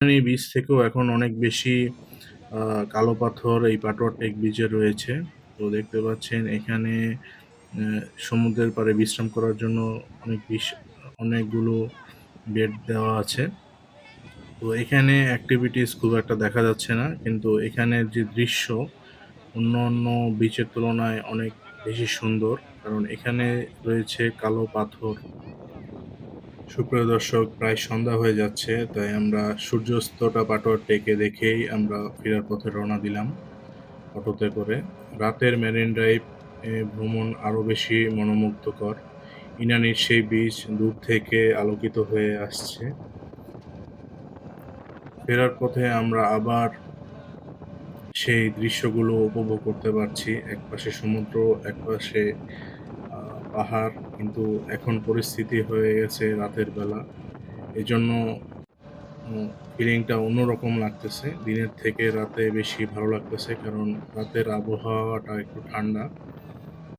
এই বীচ থেকেও এখন অনেক বেশি আ কালো পাথর এই পাটোয়া টেক বিচে রয়েছে। তো দেখতে পাচ্ছেন এখানে সমুদ্রের পাড়ে বিশ্রাম করার জন্য অনেকগুলো বেড দেওয়া আছে। তো এখানে এক্টিভিটিস খুব একটা দেখা যাচ্ছে না। কিন্তু এখানের যে দৃশ্য অন্যান্য বিচের তুলনায় অনেক বেশি সুন্দর। কারণ এখানে রয়েছে কালো পাথর। সুপ্রিয় দর্শক, প্রায় সন্ধ্যা হয়ে যাচ্ছে। তাই আমরা সূর্যাস্তটা পাটোয়ার টেকে দেখেই আমরা ফেরার পথে রওনা দিলাম অটোতে করে। রাতের মেরিন ড্রাইভ ভ্রমণ আরো বেশি মনোমুগ্ধকর। ইনানির সেই বীচ দূর থেকে আলোকিত হয়ে আসছে। ফেরার পথে আমরা আবার সেই দৃশ্যগুলো উপভোগ করতে পারছি। একপাশে সমুদ্র, একপাশে আ পাহাড়। কিন্তু এখন পরিস্থিতি হয়ে গেছে রাতের বেলা। এজন্য ফিলিংটা অন্যরকম লাগতেছে। দিনের থেকে রাতে বেশি ভালো লাগতেছে। কারণ রাতের আবহাওয়াটা একটু ঠান্ডা।